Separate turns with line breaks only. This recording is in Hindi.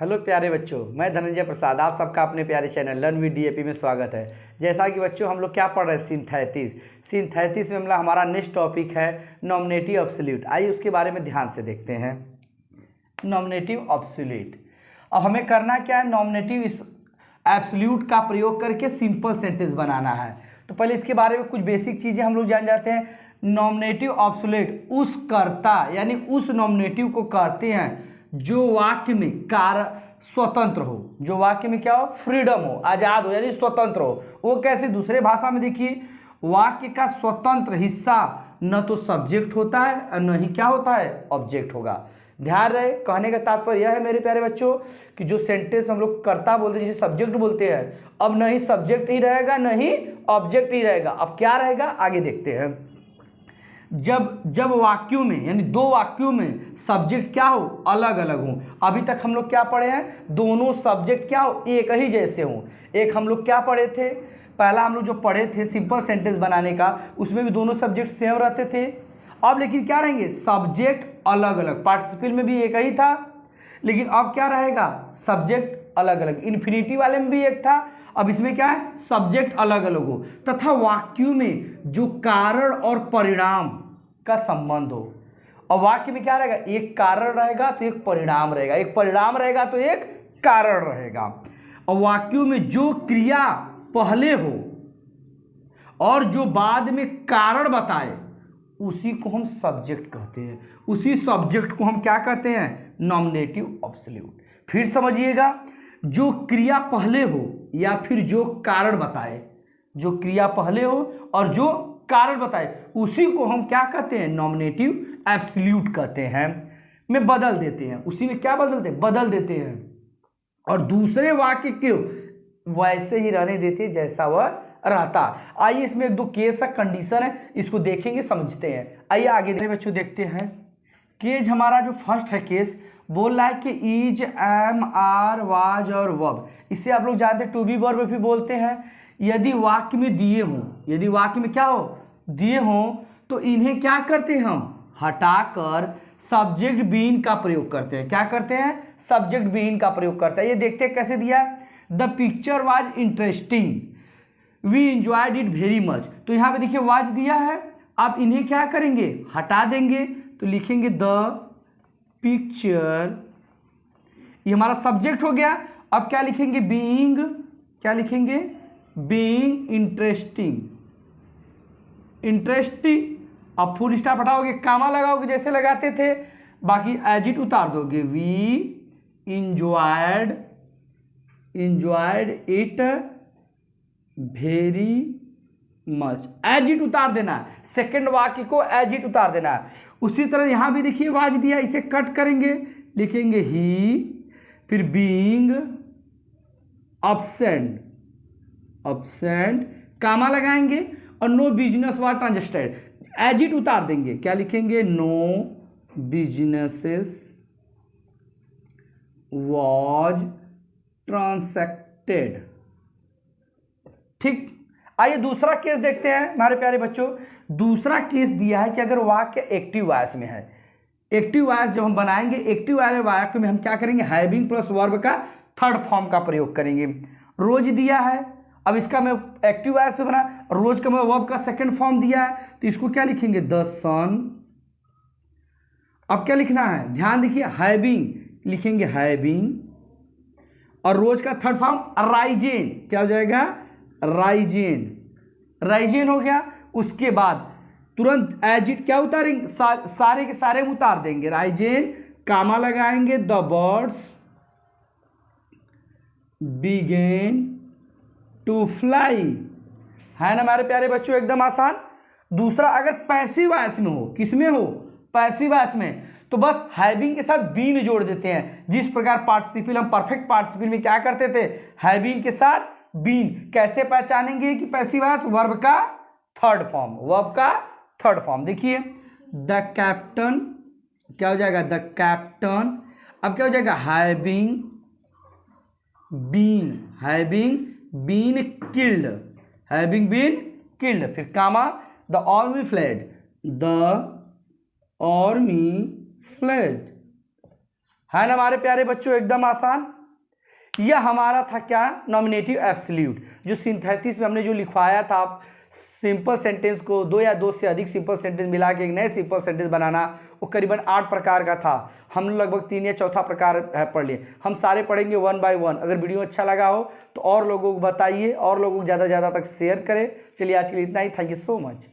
हेलो प्यारे बच्चों, मैं धनंजय प्रसाद आप सबका अपने प्यारे चैनल लर्न विद डीएपी में स्वागत है। जैसा कि बच्चों हम लोग क्या पढ़ रहे हैं, सिंथेसिस में हमारा नेक्स्ट टॉपिक है नॉमिनेटिव एब्सोल्यूट। आइए उसके बारे में ध्यान से देखते हैं। नॉमिनेटिव एब्सोल्यूट, अब हमें करना क्या है, नॉमिनेटिव एब्सोल्यूट का प्रयोग करके सिंपल सेंटेंस बनाना है। तो पहले इसके बारे में कुछ बेसिक चीज़ें हम लोग जान जाते हैं। नॉमिनेटिव एब्सोल्यूट उस कर्ता यानी उस नॉमिनेटिव को कहते हैं जो वाक्य में कार्य स्वतंत्र हो, जो वाक्य में क्या हो, फ्रीडम हो, आजाद हो, यानी स्वतंत्र हो। वो कैसे, दूसरे भाषा में देखिए, वाक्य का स्वतंत्र हिस्सा न तो सब्जेक्ट होता है और न ही क्या होता है, ऑब्जेक्ट होगा। ध्यान रहे, कहने का तात्पर्य यह है मेरे प्यारे बच्चों कि जो सेंटेंस हम लोग कर्ता बोलते हैं, जिसे सब्जेक्ट बोलते हैं, अब न ही सब्जेक्ट ही रहेगा न ही ऑब्जेक्ट ही रहेगा। अब क्या रहेगा, आगे देखते हैं। जब वाक्यों में यानी दो वाक्यों में सब्जेक्ट क्या हो, अलग अलग हो। अभी तक हम लोग क्या पढ़े हैं, दोनों सब्जेक्ट क्या हो, एक ही जैसे हो। एक हम लोग क्या पढ़े थे, पहला हम लोग जो पढ़े थे सिंपल सेंटेंस बनाने का, उसमें भी दोनों सब्जेक्ट सेम रहते थे। अब लेकिन क्या रहेंगे, सब्जेक्ट अलग अलग। पार्टिसिपल में भी एक ही था, लेकिन अब क्या रहेगा, सब्जेक्ट अलग अलग। इन्फिनिटी वाले में भी एक था, अब इसमें क्या है, सब्जेक्ट अलग अलग हो, तथा वाक्यों में जो कारण और परिणाम का संबंध हो। और वाक्य में क्या रहेगा, एक कारण रहेगा तो एक परिणाम रहेगा, एक परिणाम रहेगा तो एक कारण रहेगा। और वाक्यों में जो क्रिया पहले हो और जो बाद में कारण बताए, उसी को हम सब्जेक्ट कहते हैं। उसी सब्जेक्ट को हम क्या कहते हैं, नॉमिनेटिव एब्सोल्यूट। फिर समझिएगा, जो क्रिया पहले हो या फिर जो कारण बताए, जो क्रिया पहले हो और जो कारण बताए, उसी को हम क्या कहते हैं, नॉमिनेटिव एब्सोल्यूट कहते हैं। में बदल देते हैं, उसी में क्या बदलते हैं, बदल देते हैं, और दूसरे वाक्य को वैसे ही रहने देते हैं जैसा वह रहता। आइए इसमें एक दो केस का कंडीशन है, इसको देखेंगे समझते हैं। आइए आगे बच्चों देखते हैं। केस हमारा जो फर्स्ट है केस, बोल रहा है कि इज, एम, आर, वाज और वब। इसे आप लोग जानते हैं टू बी वर्ब भी बोलते हैं। यदि वाक्य में दिए हों, यदि वाक्य में क्या हो, दिए हों, तो इन्हें क्या करते हैं, हम हटाकर सब्जेक्ट बीन का प्रयोग करते हैं। क्या करते हैं, सब्जेक्ट बीन का प्रयोग करते हैं। ये देखते हैं कैसे दिया, the picture was interesting, we enjoyed it very much. तो यहाँ पे देखिए वाज दिया है, आप इन्हें क्या करेंगे, हटा देंगे, तो लिखेंगे द पिक्चर, ये हमारा सब्जेक्ट हो गया। अब क्या लिखेंगे, बीइंग, क्या लिखेंगे, बीइंग इंटरेस्टिंग, इंटरेस्टिंग। अब फुल स्टॉप हटाओगे, कामा लगाओगे जैसे लगाते थे, बाकी एज इट उतार दोगे, we enjoyed, enjoyed it very much, as it उतार देना है। सेकेंड वाक्य को एज इट उतार देना है। उसी तरह यहां भी देखिए वाज दिया, इसे कट करेंगे, लिखेंगे ही, फिर बीइंग अब्सेंट, अब्सेंट, कामा लगाएंगे और no business was transacted, as it उतार देंगे, क्या लिखेंगे, नो बिजनेसेस वाज ट्रांसैक्टेड। ठीक। आइए दूसरा केस देखते हैं हमारे प्यारे बच्चों। दूसरा केस दिया है कि अगर वाक्य एक्टिव वॉइस में है। एक्टिव वॉइस जब हम बनाएंगे, एक्टिव वाले वाक्य में हम क्या करेंगे, हैविंग प्लस वर्ब का थर्ड फॉर्म का प्रयोग करेंगे। रोज दिया है, अब इसका मैं एक्टिव वॉइस में बना, रोज का मैं वर्ब का सेकंड फॉर्म दिया है, तो इसको क्या लिखेंगे, द सन। अब क्या लिखना है, ध्यान देखिए, हैविंग लिखेंगे, हैविंग, और रोज का थर्ड फॉर्म राइजेन, क्या हो जाएगा, राइजेन, राइजेन हो गया। उसके बाद तुरंत एज इट क्या उतारेंगे, सारे के सारे उतार देंगे, राइजेन, कामा लगाएंगे, the birds began to fly. है ना हमारे प्यारे बच्चों, एकदम आसान। दूसरा अगर पैसिव वॉइस में हो, किसमें हो, पैसिव वॉइस में, तो बस हैविंग के साथ बीन जोड़ देते हैं। जिस प्रकार पार्टिसिपल, हम परफेक्ट पार्टिसिपल में क्या करते थे, हैविंग के साथ बीन। कैसे पहचानेंगे कि पैसिव वॉइस, वर्ब का थर्ड फॉर्म, वर्ब का थर्ड फॉर्म। देखिए द कैप्टन, क्या हो जाएगा, द कैप्टन। अब क्या हो जाएगा, having been, having been killed, having been killed, फिर comma, the army fled, the army fled, है ना हमारे प्यारे बच्चों, एकदम आसान। यह हमारा था क्या, नॉमिनेटिव एब्सोल्यूट। जो सिंथेसिस में हमने जो लिखवाया था, सिंपल सेंटेंस को दो या दो से अधिक सिंपल सेंटेंस मिला के एक नए सिंपल सेंटेंस बनाना, वो करीबन 8 प्रकार का था। हम लगभग 3 या चौथा प्रकार पढ़ लिए। हम सारे पढ़ेंगे 1 by 1। अगर वीडियो अच्छा लगा हो तो और लोगों को बताइए, और लोगों को ज़्यादा से ज़्यादा तक शेयर करें। चलिए आज के लिए इतना ही। Thank you so much.